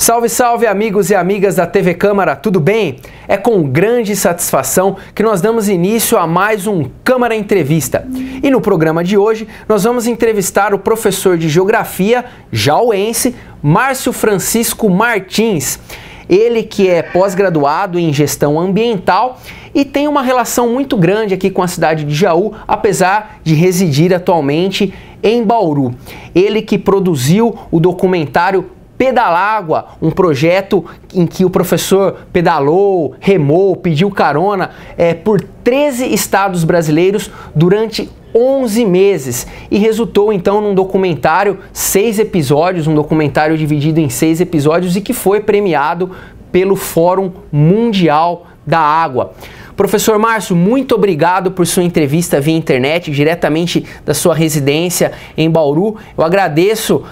Salve, salve amigos e amigas da TV Câmara, tudo bem? É com grande satisfação que nós damos início a mais um Câmara Entrevista. E no programa de hoje nós vamos entrevistar o professor de Geografia jauense, Márcio Francisco Martins. Ele que é pós-graduado em Gestão Ambiental e tem uma relação muito grande aqui com a cidade de Jaú, apesar de residir atualmente em Bauru. Ele que produziu o documentário Pedalágua, um projeto em que o professor pedalou, remou, pediu carona por 13 estados brasileiros durante 11 meses e resultou então num documentário, 6 episódios, um documentário dividido em 6 episódios e que foi premiado pelo Fórum Mundial da Água. Professor Márcio, muito obrigado por sua entrevista via internet, diretamente da sua residência em Bauru. Eu agradeço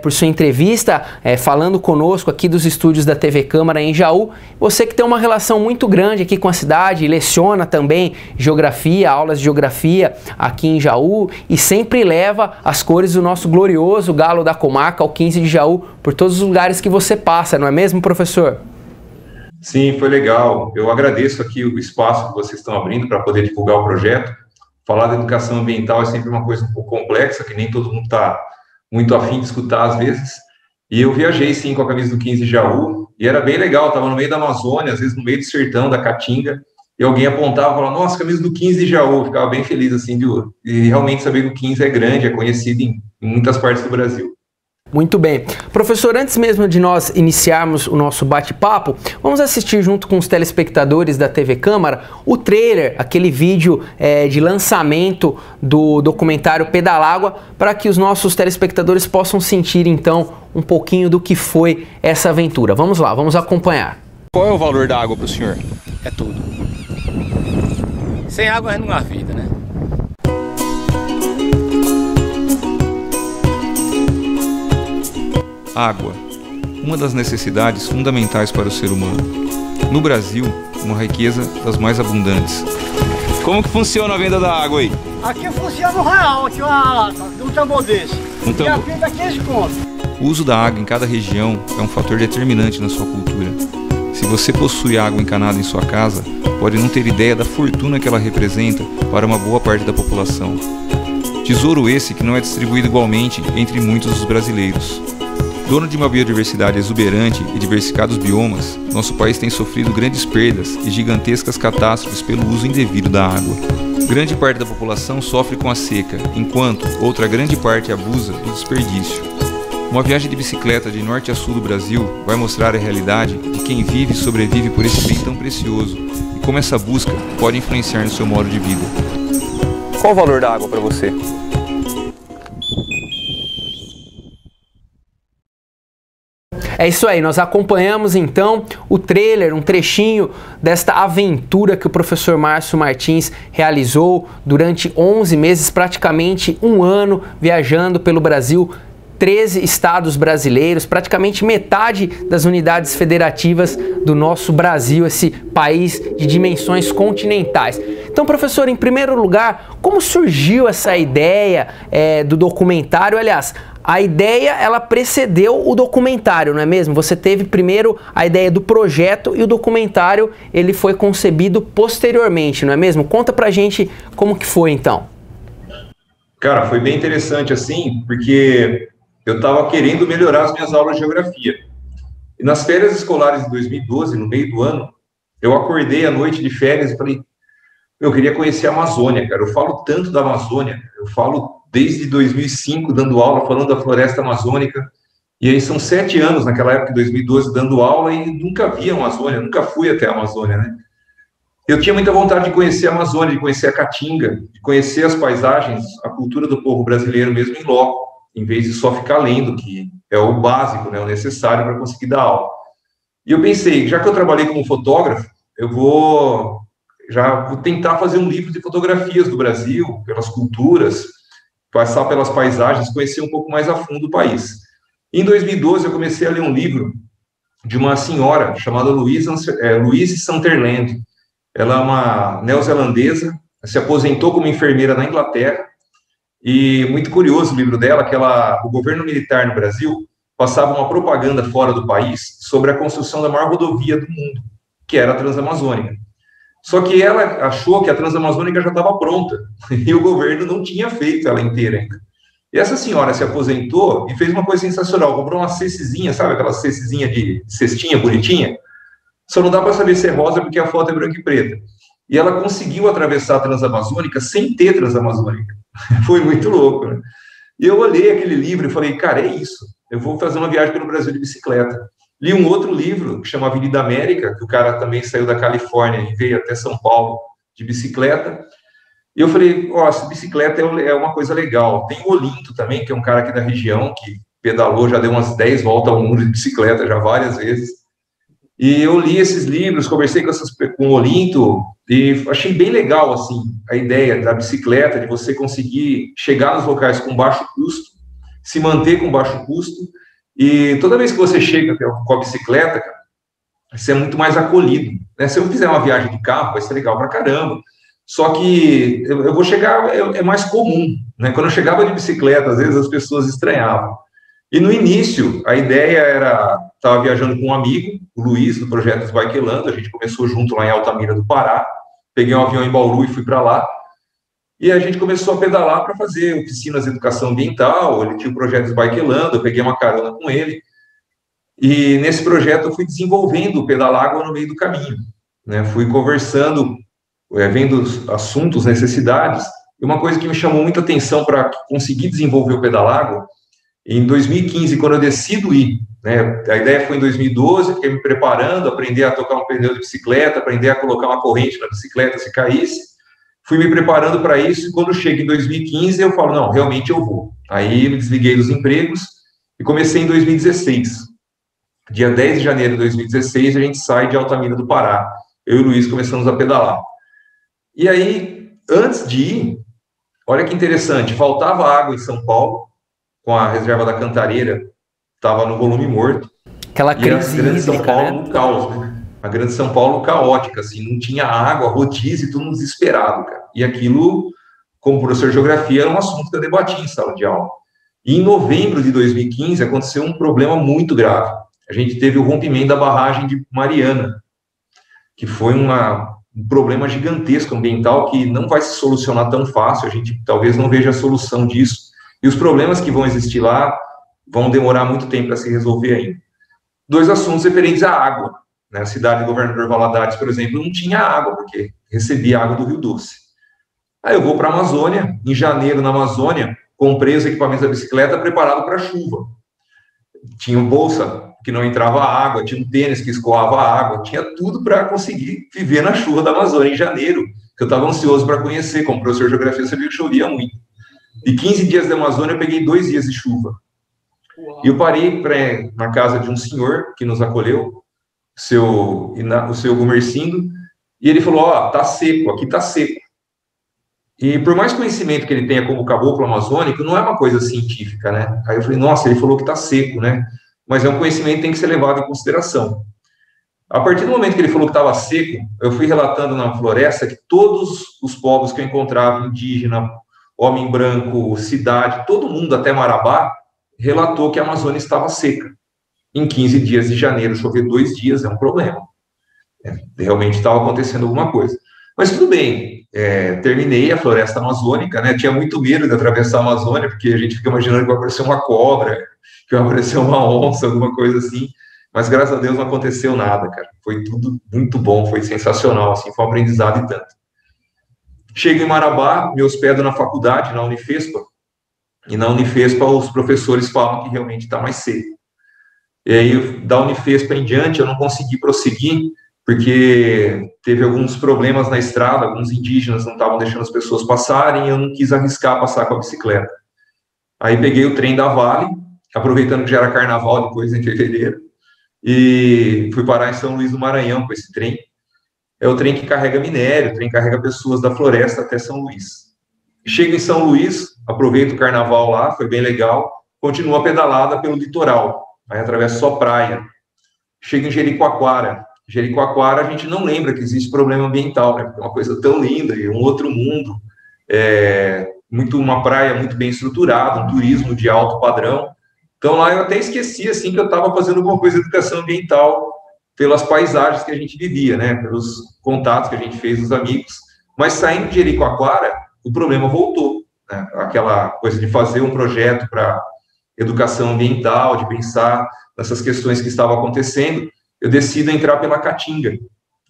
por sua entrevista, falando conosco aqui dos estúdios da TV Câmara em Jaú. Você que tem uma relação muito grande aqui com a cidade, leciona também geografia, aulas de geografia aqui em Jaú e sempre leva as cores do nosso glorioso galo da comarca, o 15 de Jaú, por todos os lugares que você passa, não é mesmo, professor? Sim, foi legal. Eu agradeço aqui o espaço que vocês estão abrindo para poder divulgar o projeto. Falar da educação ambiental é sempre uma coisa um pouco complexa, que nem todo mundo está muito afim de escutar às vezes. E eu viajei, sim, com a camisa do 15 de Jaú, e era bem legal, estava no meio da Amazônia, às vezes no meio do sertão, da Caatinga, e alguém apontava e falava, nossa, camisa do 15 de Jaú, eu ficava bem feliz, assim, de realmente saber que o 15 é grande, é conhecido em muitas partes do Brasil. Muito bem. Professor, antes mesmo de nós iniciarmos o nosso bate-papo, vamos assistir junto com os telespectadores da TV Câmara o trailer, aquele vídeo de lançamento do documentário Pedalágua, para que os nossos telespectadores possam sentir então um pouquinho do que foi essa aventura. Vamos lá, vamos acompanhar. Qual é o valor da água para o senhor? É tudo. Sem água não há vida, né? Água, uma das necessidades fundamentais para o ser humano. No Brasil, uma riqueza das mais abundantes. Como que funciona a venda da água aí? Aqui funciona um real, aqui uma lata, um tambor desse. E a venda 15 contos. O uso da água em cada região é um fator determinante na sua cultura. Se você possui água encanada em sua casa, pode não ter ideia da fortuna que ela representa para uma boa parte da população. Tesouro esse que não é distribuído igualmente entre muitos dos brasileiros. Dono de uma biodiversidade exuberante e diversificados biomas, nosso país tem sofrido grandes perdas e gigantescas catástrofes pelo uso indevido da água. Grande parte da população sofre com a seca, enquanto outra grande parte abusa do desperdício. Uma viagem de bicicleta de norte a sul do Brasil vai mostrar a realidade de quem vive e sobrevive por esse bem tão precioso e como essa busca pode influenciar no seu modo de vida. Qual o valor da água para você? É isso aí, nós acompanhamos então o trailer, um trechinho desta aventura que o professor Márcio Martins realizou durante 11 meses, praticamente um ano, viajando pelo Brasil, 13 estados brasileiros, praticamente metade das unidades federativas do nosso Brasil, esse país de dimensões continentais. Então, professor, em primeiro lugar, como surgiu essa ideia do documentário? Aliás, a ideia, ela precedeu o documentário, não é mesmo? Você teve primeiro a ideia do projeto e o documentário, ele foi concebido posteriormente, não é mesmo? Conta pra gente como que foi, então. Cara, foi bem interessante, assim, porque eu estava querendo melhorar as minhas aulas de geografia. E nas férias escolares de 2012, no meio do ano, eu acordei à noite de férias e falei, eu queria conhecer a Amazônia, cara. Eu falo tanto da Amazônia, eu falo desde 2005 dando aula, falando da floresta amazônica, e aí são 7 anos, naquela época, de 2012, dando aula, e nunca vi a Amazônia, nunca fui até a Amazônia, né? Eu tinha muita vontade de conhecer a Amazônia, de conhecer a Caatinga, de conhecer as paisagens, a cultura do povo brasileiro mesmo em loco, em vez de só ficar lendo, que é o básico, né, o necessário para conseguir dar aula. E eu pensei, já que eu trabalhei como fotógrafo, eu vou tentar fazer um livro de fotografias do Brasil, pelas culturas, passar pelas paisagens, conhecer um pouco mais a fundo o país. Em 2012, eu comecei a ler um livro de uma senhora chamada Louise Sunderland. Ela é uma neozelandesa, se aposentou como enfermeira na Inglaterra, e muito curioso o livro dela, que o governo militar no Brasil passava uma propaganda fora do país sobre a construção da maior rodovia do mundo, que era a Transamazônica. Só que ela achou que a Transamazônica já estava pronta, e o governo não tinha feito ela inteira ainda. E essa senhora se aposentou e fez uma coisa sensacional, comprou uma cestezinha, sabe aquela cestezinha de cestinha bonitinha? Só não dá para saber se é rosa porque a foto é branca e preta. E ela conseguiu atravessar a Transamazônica sem ter Transamazônica. Foi muito louco, né? E eu olhei aquele livro e falei, cara, é isso. Eu vou fazer uma viagem pelo Brasil de bicicleta. Li um outro livro, que chama Avenida América, que o cara também saiu da Califórnia e veio até São Paulo de bicicleta. E eu falei, ó, essa bicicleta é uma coisa legal. Tem o Olinto também, que é um cara aqui da região, que pedalou, já deu umas 10 voltas ao mundo de bicicleta, já várias vezes. E eu li esses livros, conversei com o Olinto, e achei bem legal, assim, a ideia da bicicleta, de você conseguir chegar nos locais com baixo custo, se manter com baixo custo, e toda vez que você chega com a bicicleta, cara, você é muito mais acolhido, né? Se eu fizer uma viagem de carro, vai ser legal pra caramba, só que eu vou chegar, é mais comum, né? Quando eu chegava de bicicleta, às vezes as pessoas estranhavam. E no início, a ideia era, estava viajando com um amigo, o Luiz, do projeto Bikeland, a gente começou junto lá em Altamira do Pará, peguei um avião em Bauru e fui para lá, e a gente começou a pedalar para fazer oficinas de educação ambiental, ele tinha o projeto Bikeland, eu peguei uma carona com ele, e nesse projeto eu fui desenvolvendo o Pedalágua no meio do caminho, né? Fui conversando, vendo assuntos, necessidades, e uma coisa que me chamou muita atenção para conseguir desenvolver o Pedalágua, em 2015, quando eu decido ir, né, a ideia foi em 2012, fiquei me preparando, aprender a tocar um pneu de bicicleta, aprender a colocar uma corrente na bicicleta se caísse, fui me preparando para isso, e quando chega em 2015, eu falo, não, realmente eu vou. Aí me desliguei dos empregos e comecei em 2016. Dia 10 de janeiro de 2016, a gente sai de Altamira do Pará. Eu e o Luiz começamos a pedalar. E aí, antes de ir, olha que interessante, faltava água em São Paulo, com a reserva da Cantareira, estava no volume morto. Aquela crise hídrica, São Paulo, né? Um caos, né? A Grande São Paulo caótica, assim, não tinha água, rodízio, tudo desesperado, cara. E aquilo, como professor de geografia, era um assunto que eu debati em sala de aula. E em novembro de 2015, aconteceu um problema muito grave. A gente teve o rompimento da barragem de Mariana, que foi um problema gigantesco ambiental que não vai se solucionar tão fácil, a gente talvez não veja a solução disso. E os problemas que vão existir lá vão demorar muito tempo para se resolver ainda. Dois assuntos referentes à água, né? A cidade de Governador Valadares, por exemplo, não tinha água, porque recebia água do Rio Doce. Aí eu vou para a Amazônia, em janeiro na Amazônia, comprei os equipamentos da bicicleta preparado para chuva. Tinha uma bolsa que não entrava água, tinha um tênis que escoava água, tinha tudo para conseguir viver na chuva da Amazônia em janeiro, que eu estava ansioso para conhecer, como professor de geografia, eu sabia que chovia muito. De 15 dias da Amazônia, eu peguei 2 dias de chuva. E eu parei na casa de um senhor que nos acolheu, o seu Gumercindo, e ele falou, ó, tá seco, aqui tá seco. E por mais conhecimento que ele tenha como caboclo amazônico, não é uma coisa científica, né? Aí eu falei, nossa, ele falou que tá seco, né? Mas é um conhecimento que tem que ser levado em consideração. A partir do momento que ele falou que estava seco, eu fui relatando na floresta que todos os povos que eu encontrava, indígena, homem branco, cidade, todo mundo até Marabá, relatou que a Amazônia estava seca. Em 15 dias de janeiro, chover 2 dias é um problema. Realmente estava acontecendo alguma coisa. Mas tudo bem, terminei a floresta amazônica, né? Tinha muito medo de atravessar a Amazônia, porque a gente fica imaginando que vai aparecer uma cobra, que vai aparecer uma onça, alguma coisa assim. Mas graças a Deus não aconteceu nada, cara. Foi tudo muito bom, foi sensacional, assim, foi um aprendizado e tanto. Chego em Marabá, me hospedo na faculdade, na Unifespa, e na Unifespa os professores falam que realmente está mais seco. E aí, da Unifespa em diante, eu não consegui prosseguir, porque teve alguns problemas na estrada, alguns indígenas não estavam deixando as pessoas passarem, e eu não quis arriscar passar com a bicicleta. Aí peguei o trem da Vale, aproveitando que já era carnaval depois, em fevereiro, e fui parar em São Luís do Maranhão com esse trem. É o trem que carrega minério, o trem que carrega pessoas da floresta até São Luís. Chego em São Luís, aproveito o carnaval lá, foi bem legal, continuo a pedalada pelo litoral, aí atravesso só praia. Chego em Jericoacoara. Jericoacoara, a gente não lembra que existe problema ambiental, né? Porque é uma coisa tão linda, e um outro mundo, uma praia muito bem estruturada, um turismo de alto padrão. Então lá eu até esqueci, assim, que eu estava fazendo alguma coisa de educação ambiental pelas paisagens que a gente vivia, né? Pelos contatos que a gente fez, os amigos. Mas saindo de Jericoacoara, o problema voltou, né? Aquela coisa de fazer um projeto para educação ambiental, de pensar nessas questões que estavam acontecendo, eu decido entrar pela Caatinga.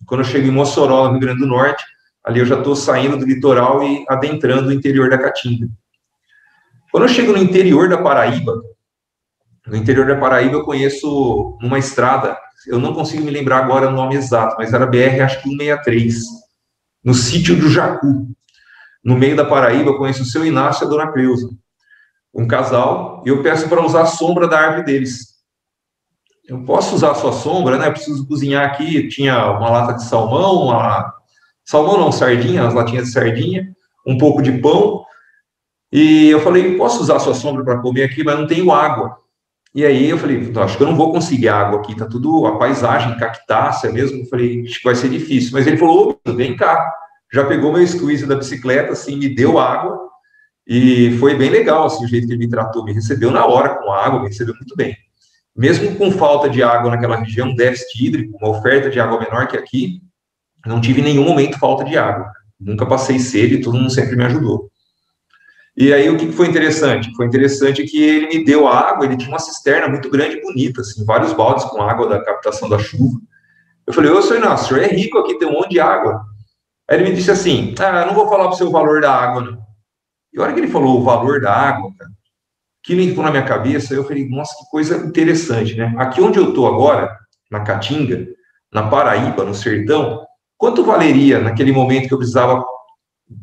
Quando eu chego em Mossoró, no Rio Grande do Norte, ali eu já estou saindo do litoral e adentrando o interior da Caatinga. Quando eu chego no interior da Paraíba, eu conheço uma estrada, eu não consigo me lembrar agora o nome exato, mas era BR, acho que 163, no sítio do Jacu. No meio da Paraíba, eu conheço o seu Inácio e a dona Cleusa, um casal, e eu peço para usar a sombra da árvore deles. Eu posso usar a sua sombra, né? Eu preciso cozinhar aqui. Tinha uma lata de salmão, sardinha, as latinhas de sardinha, um pouco de pão. E eu falei, posso usar a sua sombra para comer aqui, mas não tenho água. E aí eu falei, acho que eu não vou conseguir água aqui, tá tudo a paisagem, cactácea mesmo. Eu falei, acho que vai ser difícil. Mas ele falou, vem cá. Já pegou meu squeeze da bicicleta, assim, me deu água. E foi bem legal, assim, o jeito que ele me tratou. Me recebeu na hora com água, me recebeu muito bem. Mesmo com falta de água naquela região, um déficit hídrico, uma oferta de água menor que aqui, não tive em nenhum momento falta de água. Nunca passei sede, todo mundo sempre me ajudou. E aí, o que foi interessante? Foi interessante que ele me deu a água, ele tinha uma cisterna muito grande e bonita, assim, vários baldes com água da captação da chuva. Eu falei, ô, senhor Inácio, o senhor é rico aqui, tem um monte de água. Aí ele me disse assim, não vou falar para o seu valor da água, não. E a hora que ele falou o valor da água, cara, aquilo entrou na minha cabeça, eu falei, nossa, que coisa interessante, né? Aqui onde eu estou agora, na Caatinga, na Paraíba, no sertão, quanto valeria naquele momento que eu precisava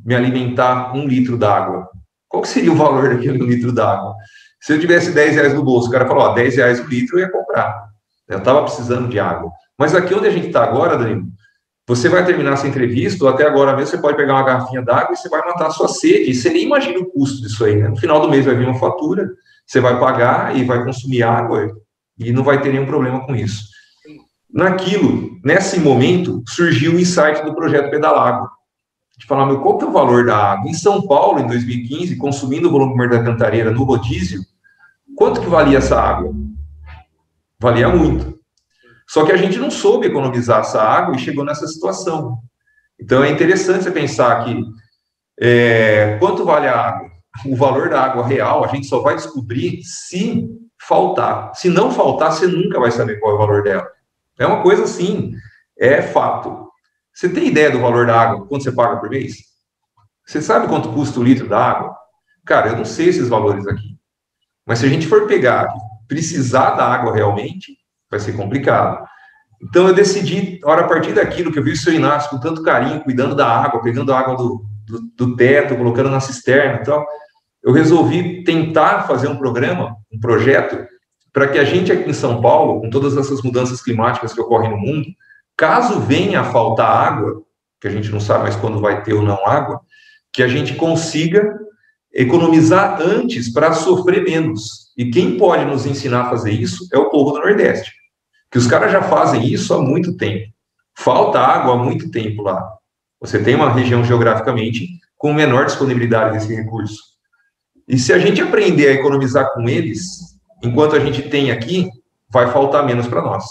me alimentar 1 litro d'água? Qual que seria o valor daquele 1 litro d'água? Se eu tivesse 10 reais no bolso, o cara falou, 10 reais o litro, eu ia comprar. Eu estava precisando de água. Mas aqui onde a gente está agora, Danilo, você vai terminar essa entrevista, ou até agora mesmo, você pode pegar uma garrafinha d'água e você vai matar a sua sede. E você nem imagina o custo disso aí, né? No final do mês vai vir uma fatura, você vai pagar e vai consumir água e não vai ter nenhum problema com isso. Nesse momento, surgiu o insight do projeto Pedalágua. De falar, qual que é o valor da água? Em São Paulo, em 2015, consumindo o volume da Cantareira no rodízio, quanto que valia essa água? Valia muito. Só que a gente não soube economizar essa água e chegou nessa situação. Então, é interessante você pensar que quanto vale a água? O valor da água real, a gente só vai descobrir se faltar. Se não faltar, você nunca vai saber qual é o valor dela. É uma coisa assim, é fato. Você tem ideia do valor da água, quanto você paga por mês? Você sabe quanto custa o litro da água? Cara, eu não sei esses valores aqui. Mas se a gente for pegar, precisar da água realmente, vai ser complicado. Então, eu decidi, a partir daquilo que eu vi o seu Inácio com tanto carinho, cuidando da água, pegando a água do teto, colocando na cisterna e tal, eu resolvi tentar fazer um projeto, para que a gente aqui em São Paulo, com todas essas mudanças climáticas que ocorrem no mundo, caso venha a faltar água, que a gente não sabe mais quando vai ter ou não água, que a gente consiga economizar antes para sofrer menos. E quem pode nos ensinar a fazer isso é o povo do Nordeste, que os caras já fazem isso há muito tempo. Falta água há muito tempo lá. Você tem uma região geograficamente com menor disponibilidade desse recurso. E se a gente aprender a economizar com eles, enquanto a gente tem aqui, vai faltar menos para nós.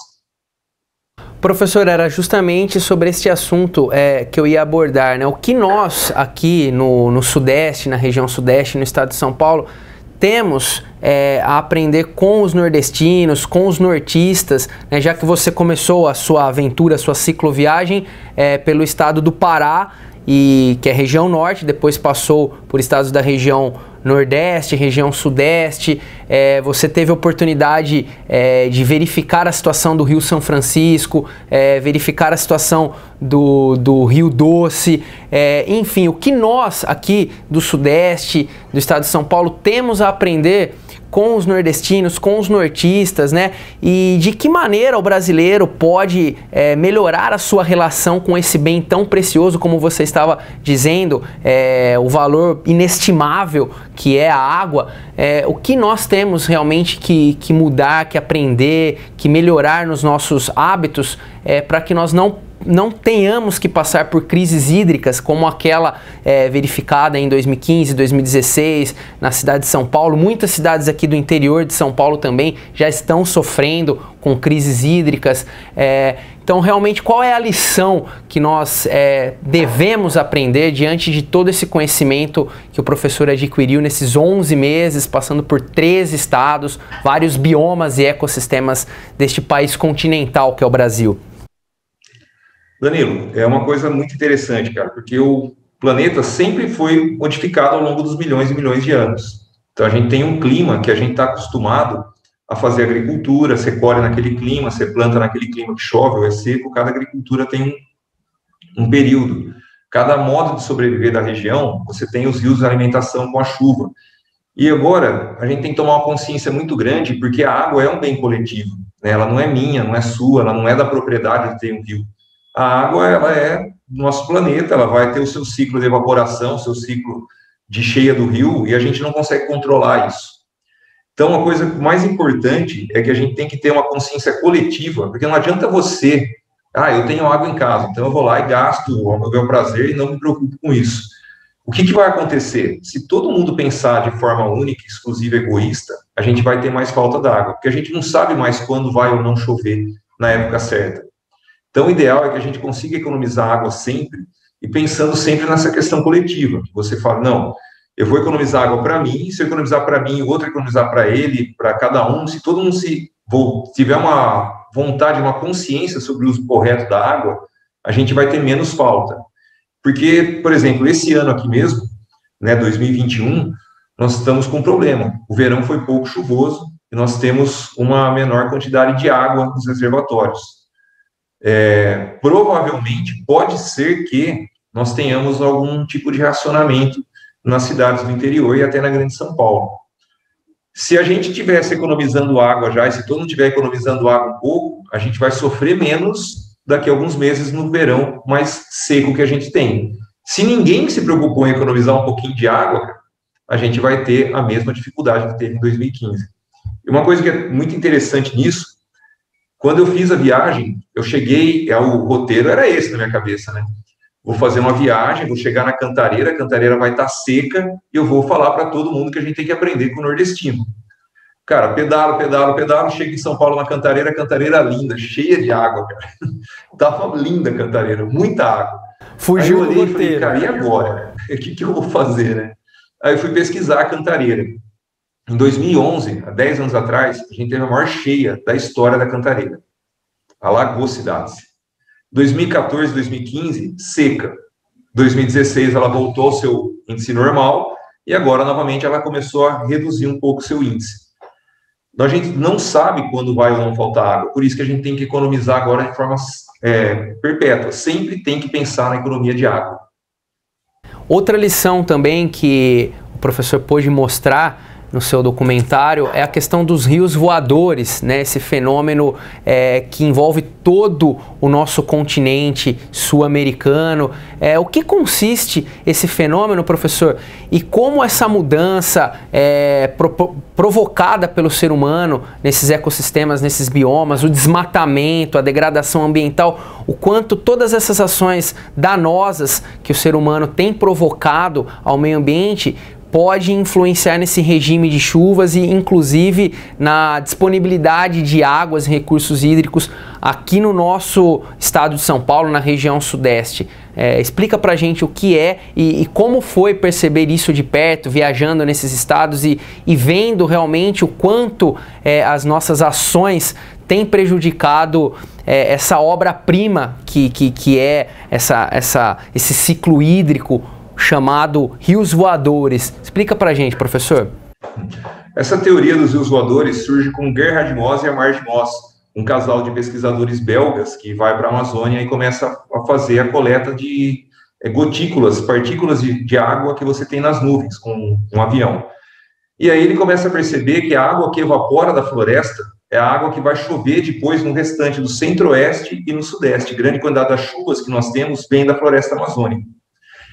Professor, era justamente sobre este assunto que eu ia abordar, né? O que nós aqui no Sudeste, na região Sudeste, no estado de São Paulo, temos a aprender com os nordestinos, com os nortistas, né? Já que você começou a sua aventura, a sua cicloviagem pelo estado do Pará, que é a região norte, depois passou por estados da região Nordeste, região Sudeste, você teve a oportunidade de verificar a situação do Rio São Francisco, verificar a situação do Rio Doce, enfim, o que nós aqui do Sudeste, do estado de São Paulo, temos a aprender com os nordestinos, com os nortistas, né? E de que maneira o brasileiro pode melhorar a sua relação com esse bem tão precioso, como você estava dizendo, o valor inestimável que é a água. O que nós temos realmente que mudar, que aprender, que melhorar nos nossos hábitos para que nós não não tenhamos que passar por crises hídricas como aquela verificada em 2015, 2016 na cidade de São Paulo. Muitas cidades aqui do interior de São Paulo também já estão sofrendo com crises hídricas. Então, realmente, qual é a lição que nós devemos aprender diante de todo esse conhecimento que o professor adquiriu nesses 11 meses, passando por 13 estados, vários biomas e ecossistemas deste país continental que é o Brasil? Danilo, é uma coisa muito interessante, cara, porque o planeta sempre foi modificado ao longo dos milhões e milhões de anos. Então, a gente tem um clima que a gente está acostumado a fazer agricultura, você colhe naquele clima, você planta naquele clima que chove ou é seco, cada agricultura tem um período. Cada modo de sobreviver da região, você tem os rios de alimentação com a chuva. E agora, a gente tem que tomar uma consciência muito grande, porque a água é um bem coletivo, né? Ela não é minha, não é sua, ela não é da propriedade de ter um rio. A água, ela é do nosso planeta, ela vai ter o seu ciclo de evaporação, o seu ciclo de cheia do rio, e a gente não consegue controlar isso. Então, a coisa mais importante é que a gente tem que ter uma consciência coletiva, porque não adianta você, eu tenho água em casa, então eu vou lá e gasto ao meu prazer e não me preocupo com isso. O que vai acontecer? Se todo mundo pensar de forma única, exclusiva, egoísta, a gente vai ter mais falta d'água, porque a gente não sabe mais quando vai ou não chover na época certa. Então, o ideal é que a gente consiga economizar água sempre, e pensando sempre nessa questão coletiva, que você fala, não, eu vou economizar água para mim, se eu economizar para mim, o outro economizar para ele, para cada um, se todo mundo tiver uma vontade, uma consciência sobre o uso correto da água, a gente vai ter menos falta. Porque, por exemplo, esse ano aqui mesmo, né, 2021, nós estamos com um problema. O verão foi pouco chuvoso e nós temos uma menor quantidade de água nos reservatórios. Provavelmente, pode ser que nós tenhamos algum tipo de racionamento nas cidades do interior e até na grande São Paulo. Se a gente estivesse economizando água já, e se todo mundo estiver economizando água um pouco, a gente vai sofrer menos daqui a alguns meses no verão mais seco que a gente tem. Se ninguém se preocupou em economizar um pouquinho de água, a gente vai ter a mesma dificuldade que teve em 2015. E uma coisa que é muito interessante nisso, quando eu fiz a viagem, eu cheguei, o roteiro era esse na minha cabeça, né? Vou fazer uma viagem, vou chegar na Cantareira, a Cantareira vai estar seca, e eu vou falar para todo mundo que a gente tem que aprender com o nordestino. Cara, pedalo, chego em São Paulo na Cantareira, Cantareira linda, cheia de água, cara. Tava linda a Cantareira, muita água. Fugiu aí eu olhei e falei, cara, e agora? O que eu vou fazer, né? Aí eu fui pesquisar a Cantareira. Em 2011, há 10 anos atrás, a gente teve a maior cheia da história da Cantareira. Alagou cidades. 2014, 2015, seca. 2016, ela voltou ao seu índice normal e agora, novamente, ela começou a reduzir um pouco o seu índice. Então, a gente não sabe quando vai ou não faltar água, por isso que a gente tem que economizar agora de forma perpétua. Sempre tem que pensar na economia de água. Outra lição também que o professor pôde mostrar no seu documentário é a questão dos rios voadores, né? Esse fenômeno que envolve todo o nosso continente sul-americano. O que consiste esse fenômeno, professor? E como essa mudança provocada pelo ser humano nesses ecossistemas, nesses biomas, o desmatamento, a degradação ambiental, o quanto todas essas ações danosas que o ser humano tem provocado ao meio ambiente pode influenciar nesse regime de chuvas e, inclusive, na disponibilidade de águas e recursos hídricos aqui no nosso estado de São Paulo, na região sudeste. Explica pra gente o que é e como foi perceber isso de perto, viajando nesses estados e vendo realmente o quanto as nossas têm prejudicado essa obra-prima que é esse ciclo hídrico chamado rios voadores. Explica pra gente, professor. Essa teoria dos rios voadores surge com Gerhard Moss e Amartje Moss, um casal de pesquisadores belgas que vai para a Amazônia e começa a fazer a coleta de gotículas, partículas de água que você tem nas nuvens com um avião. E aí ele começa a perceber que a água que evapora da floresta é a água que vai chover depois no restante do centro-oeste e no sudeste. Grande quantidade das chuvas que nós temos vem da floresta amazônica.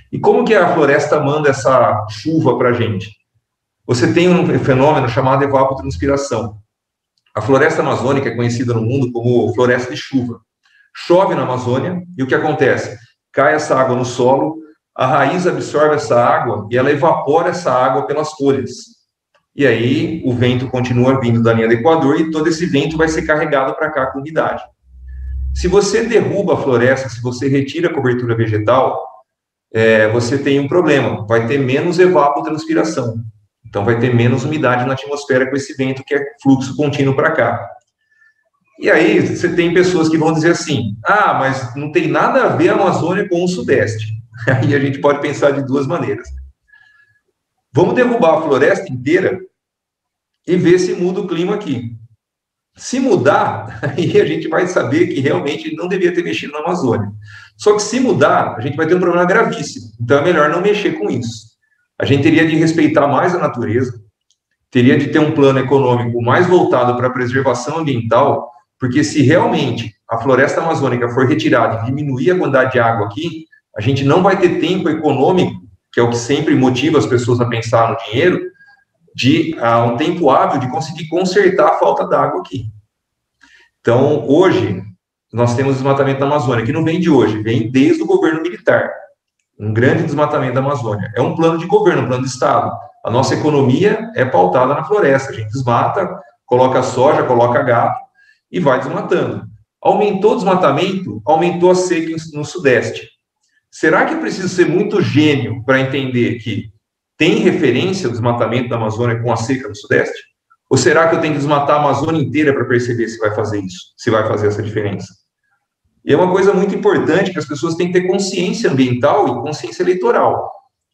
E como que a floresta manda essa chuva para a gente? Você tem um fenômeno chamado evapotranspiração. A floresta amazônica é conhecida no mundo como floresta de chuva. chove na Amazônia, e o que acontece? Cai essa água no solo, a raiz absorve essa água e ela evapora essa água pelas folhas. E aí o vento continua vindo da linha do Equador e todo esse vento vai ser carregado para cá com umidade. Se você derruba a floresta, se você retira a cobertura vegetal, você tem um problema, vai ter menos evapotranspiração. Então vai ter menos umidade na atmosfera com esse vento que é fluxo contínuo para cá. E aí você tem pessoas que vão dizer assim, mas não tem nada a ver a Amazônia com o Sudeste. Aí a gente pode pensar de duas maneiras. Vamos derrubar a floresta inteira e ver se muda o clima aqui. Se mudar, aí a gente vai saber que realmente não devia ter mexido na Amazônia. Só que se mudar, a gente vai ter um problema gravíssimo. Então é melhor não mexer com isso. A gente teria de respeitar mais a natureza, teria de ter um plano econômico mais voltado para a preservação ambiental, porque se realmente a floresta amazônica for retirada e diminuir a quantidade de água aqui, a gente não vai ter tempo econômico, que é o que sempre motiva as pessoas a pensar no dinheiro, de um tempo hábil de conseguir consertar a falta d'água aqui. Então, hoje, nós temos desmatamento da Amazônia, que não vem de hoje, vem desde o governo militar. Um grande desmatamento da Amazônia. É um plano de governo, um plano de Estado. A nossa economia é pautada na floresta. A gente desmata, coloca soja, coloca gado e vai desmatando. Aumentou o desmatamento, aumentou a seca no Sudeste. Será que precisa ser muito gênio para entender que tem referência ao desmatamento da Amazônia com a seca no Sudeste? Ou será que eu tenho que desmatar a Amazônia inteira para perceber se vai fazer isso, se vai fazer essa diferença? E é uma coisa muito importante que as pessoas têm que ter consciência ambiental e consciência eleitoral.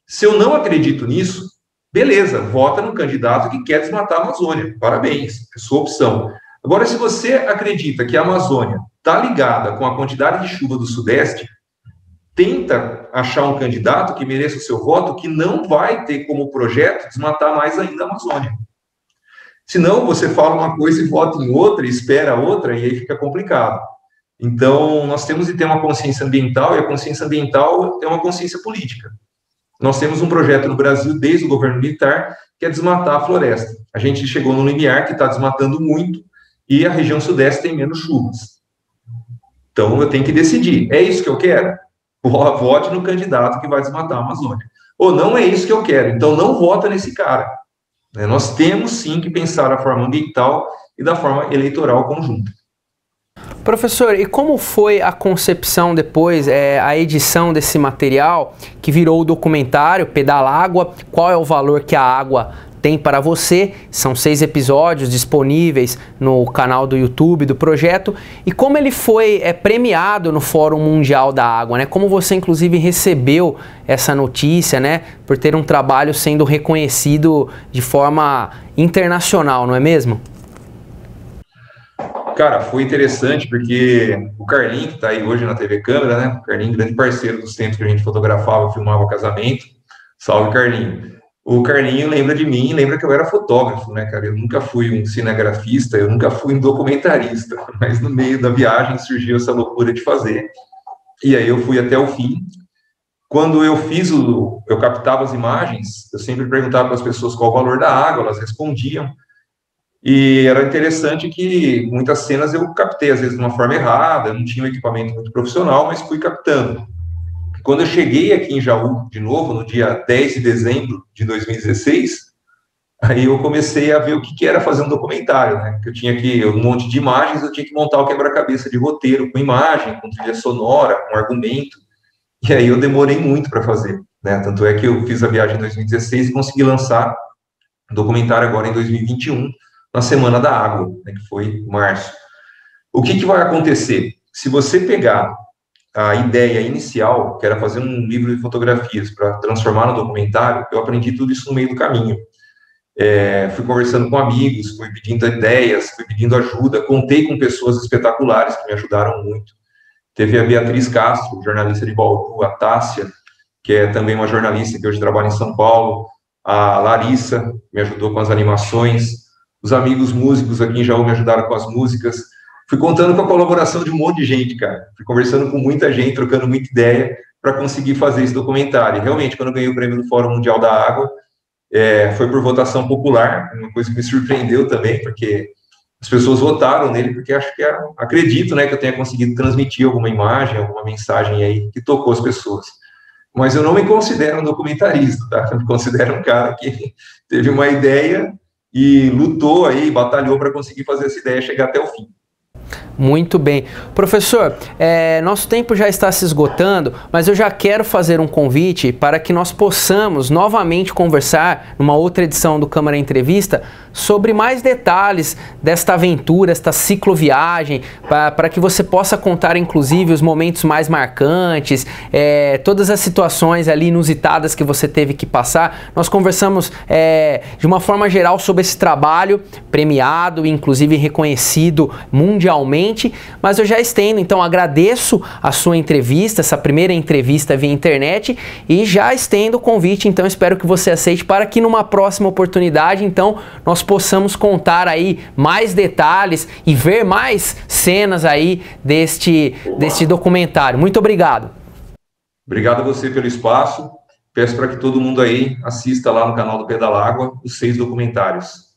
Se eu não acredito nisso, beleza, vota no candidato que quer desmatar a Amazônia. Parabéns, é sua opção. Agora, se você acredita que a Amazônia está ligada com a quantidade de chuva do Sudeste, tenta achar um candidato que mereça o seu voto, que não vai ter como projeto desmatar mais ainda a Amazônia. Senão, você fala uma coisa e vota em outra, e espera outra, e aí fica complicado. Então, nós temos de ter uma consciência ambiental, e a consciência ambiental é uma consciência política. Nós temos um projeto no Brasil, desde o governo militar, que é desmatar a floresta. A gente chegou no limiar que está desmatando muito, e a região Sudeste tem menos chuvas. Então, eu tenho que decidir, é isso que eu quero? Vote no candidato que vai desmatar a Amazônia. Ou não é isso que eu quero, então não vota nesse cara. Nós temos, sim, que pensar da forma ambiental e da forma eleitoral conjunta. Professor, e como foi a concepção depois, a edição desse material que virou o documentário Pedala Água? Qual é o valor que a água tem para você? São 6 episódios disponíveis no canal do YouTube do projeto. E como ele foi premiado no Fórum Mundial da Água, né? Como você, inclusive, recebeu essa notícia, né? Por ter um trabalho sendo reconhecido de forma internacional, não é mesmo? Cara, foi interessante porque o Carlinho, que está aí hoje na TV Câmara, né? O Carlinho, grande parceiro dos tempos que a gente fotografava, filmava o casamento. Salve, Carlinho. O Carlinho lembra de mim, lembra que eu era fotógrafo, né, cara? Eu nunca fui um cinegrafista, eu nunca fui um documentarista, mas no meio da viagem surgiu essa loucura de fazer. E aí eu fui até o fim. Quando eu eu captava as imagens, eu sempre perguntava para as pessoas qual o valor da água, elas respondiam. E era interessante que muitas cenas eu captei, às vezes, de uma forma errada, eu não tinha um equipamento muito profissional, mas fui captando. Quando eu cheguei aqui em Jaú, de novo, no dia 10 de dezembro de 2016, aí eu comecei a ver o que era fazer um documentário, né? Que eu tinha um monte de imagens, eu tinha que montar o quebra-cabeça de roteiro, com imagem, com trilha sonora, com argumento, e aí eu demorei muito para fazer, né? Tanto é que eu fiz a viagem em 2016 e consegui lançar o documentário agora em 2021, na Semana da Água, né, que foi em março. O que vai acontecer? Se você pegar a ideia inicial, que era fazer um livro de fotografias para transformar no documentário, eu aprendi tudo isso no meio do caminho. Fui conversando com amigos, fui pedindo ideias, fui pedindo ajuda, contei com pessoas espetaculares que me ajudaram muito. Teve a Beatriz Castro, jornalista de Bauru, a Tássia, que é também uma jornalista que hoje trabalha em São Paulo, a Larissa, me ajudou com as animações, os amigos músicos aqui em Jaú me ajudaram com as músicas. Fui contando com a colaboração de um monte de gente, cara. Fui conversando com muita gente, trocando muita ideia para conseguir fazer esse documentário. E, realmente, quando eu ganhei o prêmio do Fórum Mundial da Água, foi por votação popular, uma coisa que me surpreendeu também, porque as pessoas votaram nele porque acredito, né, que eu tenha conseguido transmitir alguma imagem, alguma mensagem aí que tocou as pessoas. Mas eu não me considero um documentarista, tá? Eu me considero um cara que teve uma ideia e lutou aí, batalhou para conseguir fazer essa ideia chegar até o fim. Muito bem. Professor, nosso tempo já está se esgotando, mas eu já quero fazer um convite para que nós possamos novamente conversar numa outra edição do Câmara Entrevista sobre mais detalhes desta aventura, esta cicloviagem, para que você possa contar inclusive os momentos mais marcantes, todas as situações ali inusitadas que você teve que passar. Nós conversamos de uma forma geral sobre esse trabalho premiado, inclusive reconhecido mundialmente, mas eu já estendo, então agradeço a sua entrevista, essa primeira entrevista via internet, e já estendo o convite, então espero que você aceite para que numa próxima oportunidade, então, nós possamos contar aí mais detalhes e ver mais cenas aí deste documentário. Muito obrigado. Obrigado a você pelo espaço. Peço para que todo mundo aí assista lá no canal do Pedalágua os 6 documentários.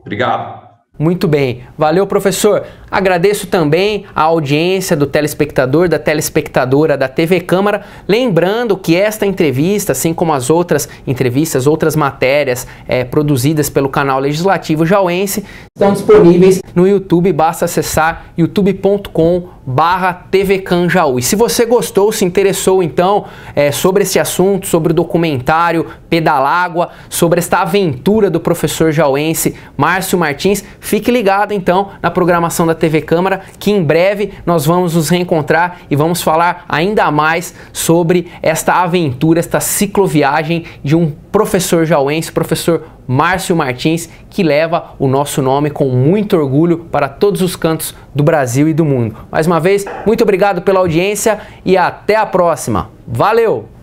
Obrigado. Muito bem, valeu, professor. Agradeço também a audiência do telespectador, da telespectadora da TV Câmara, lembrando que esta entrevista, assim como as outras entrevistas, outras matérias produzidas pelo canal Legislativo Jauense, estão disponíveis no YouTube, basta acessar youtube.com/tvcanjaú. E se você gostou, se interessou então sobre esse assunto, sobre o documentário Pedalágua, sobre esta aventura do professor jauense Márcio Martins, fique ligado então na programação da TV Câmara, que em breve nós vamos nos reencontrar e vamos falar ainda mais sobre esta aventura, esta cicloviagem de um professor jauense, professor Márcio Martins, que leva o nosso nome com muito orgulho para todos os cantos do Brasil e do mundo. Mais uma vez, muito obrigado pela audiência e até a próxima. Valeu!